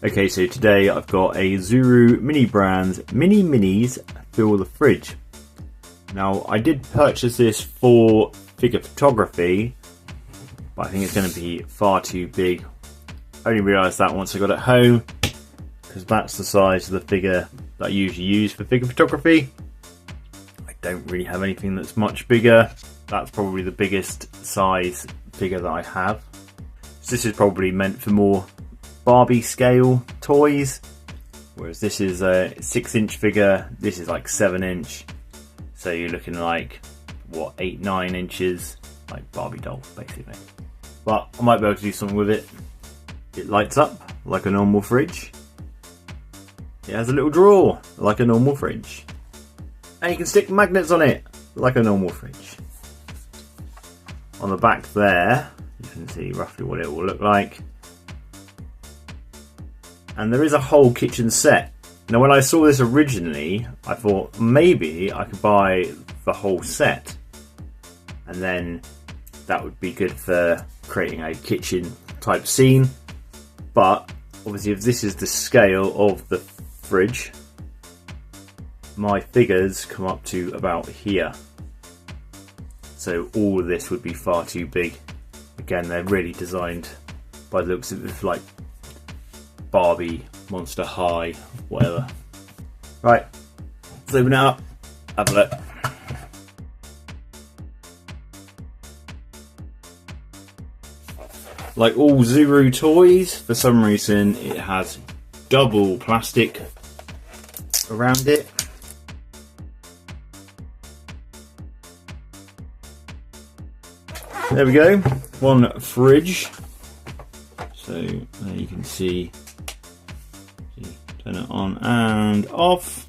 Okay, so today I've got a Zuru mini brand mini minis fill the fridge. Now I did purchase this for figure photography, but I think it's going to be far too big. I only realised that once I got it home, because that's the size of the figure that I usually use for figure photography. I don't really have anything that's much bigger. That's probably the biggest size figure that I have. So this is probably meant for more Barbie scale toys, whereas this is a 6-inch figure, this is like 7-inch, so you're looking like what, 8-9 inches, like Barbie doll basically. But I might be able to do something with it. It lights up like a normal fridge. It has a little drawer like a normal fridge, and you can stick magnets on it like a normal fridge. On the back there you can see roughly what it will look like. And there is a whole kitchen set. Now when I saw this originally, I thought maybe I could buy the whole set, and then that would be good for creating a kitchen type scene. But obviously if this is the scale of the fridge, my figures come up to about here. So all of this would be far too big. Again, they're really designed by the looks of it like Barbie, Monster High, whatever. Right, let's open it up, have a look. Like all Zuru toys, for some reason it has double plastic around it. There we go, one fridge. So there you can see. Turn it on and off.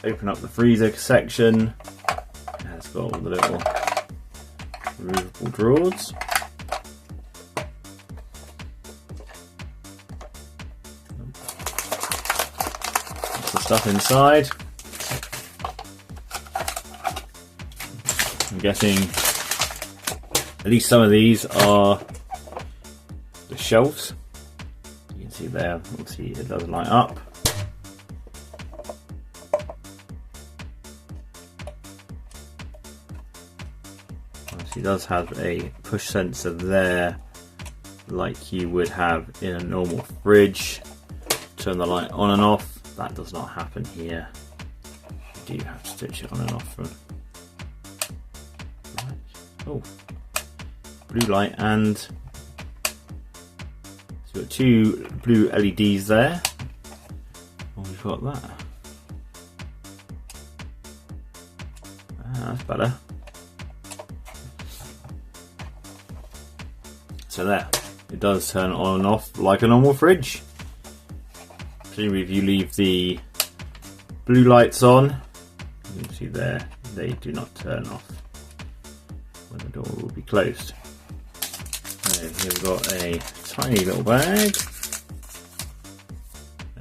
Open up the freezer section. It's got all the little removable drawers. That's the stuff inside. I'm guessing at least some of these are the shelves. See there, obviously it does light up. Obviously it does have a push sensor there, like you would have in a normal fridge. Turn the light on and off. That does not happen here. You do have to switch it on and off from. Oh, blue light and. So we've got two blue LEDs there. Oh, we've got that. That's better. So there, it does turn on and off like a normal fridge. Presumably if you leave the blue lights on, you can see there, they do not turn off when the door will be closed. So here we've got a tiny little bag,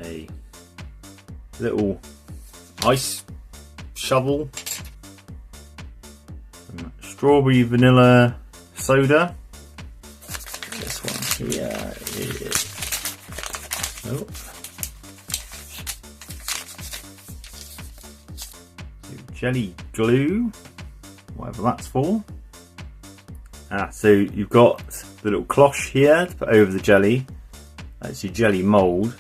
a little ice shovel, some strawberry vanilla soda. This one here is jelly glue, whatever that's for. So you've got the little cloche here to put over the jelly. That's your jelly mould.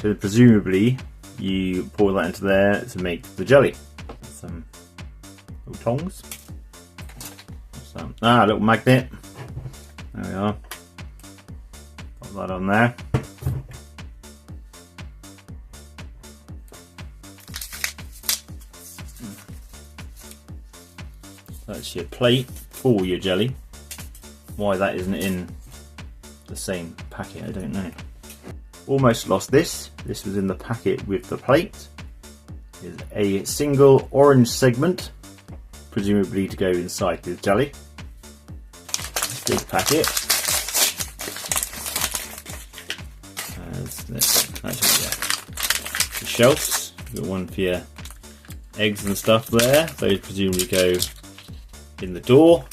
So presumably you pour that into there to make the jelly. Some little tongs. A little magnet. There we are. Put that on there. That's your plate for your jelly. Why that isn't in the same packet, I don't know. Almost lost this. This was in the packet with the plate. Is a single orange segment, presumably to go inside the jelly. Big packet. The shelves. You've got one for your eggs and stuff there. Those presumably go in the door.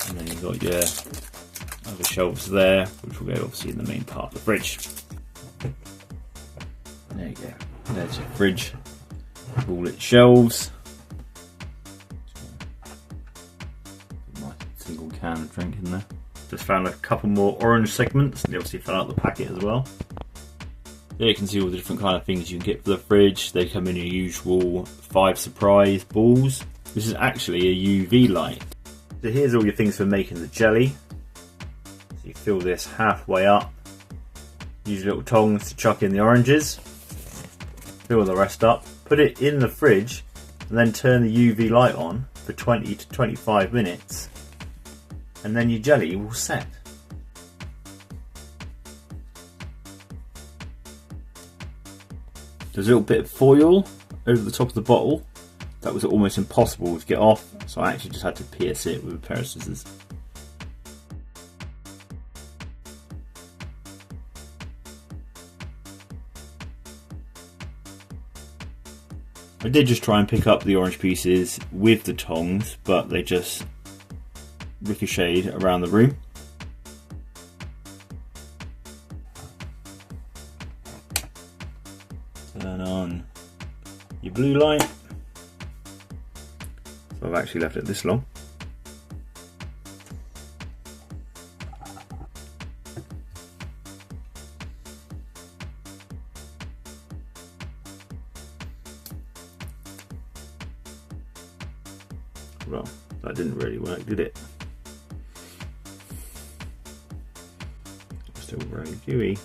And then you've got your other shelves there, which will go obviously in the main part of the fridge. you go. There's your fridge. All its shelves. Nice single can of drink in there. Just found a couple more orange segments. They obviously fell out the packet as well. There you can see all the different kind of things you can get for the fridge. They come in your usual 5 surprise balls. This is actually a UV light. So here's all your things for making the jelly. So you fill this halfway up. Use little tongs to chuck in the oranges. Fill the rest up. Put it in the fridge and then turn the UV light on for 20 to 25 minutes. And then your jelly will set. There's a little bit of foil over the top of the bottle. That was almost impossible to get off, so I actually just had to pierce it with a pair of scissors. I did just try and pick up the orange pieces with the tongs, but they just ricocheted around the room. Turn on your blue light. So I've actually left it this long. Well, that didn't really work, did it? It's still very gooey.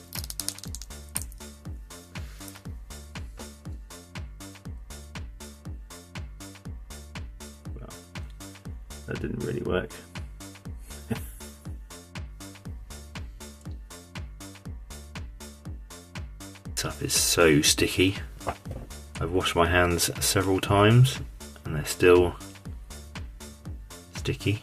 Well, that didn't really work. Stuff is so sticky. I've washed my hands several times and they're still sticky.